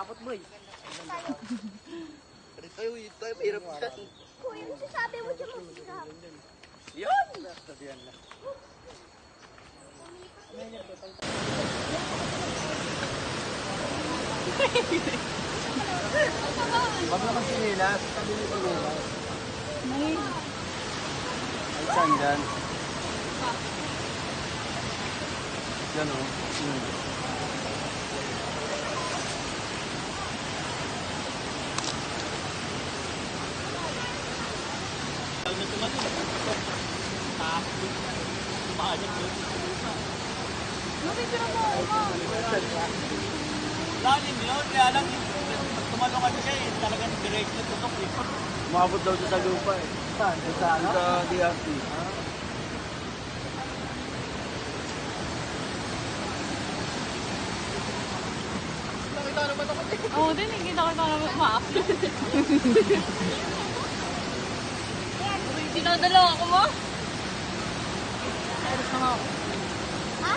takot mo eh. Tayo, mahirap dyan. Kuya, yung sasabi mo dyan masirap. Yan! Sabihan na. Wag naman sinilas. Sabi niyo sinilas. Ay, saan dyan? Yan o. Mabibira mo ako, ma. Lalim yun, kaya lang tumalungan siya eh, talagang direct na tutok eh. Umabot daw sa lupa eh. Saan? Sa ano? Sa DRT. Oo, din, nakita ko na ma-upload. Dinadala ako mo? Ayos na nga ako. Ha?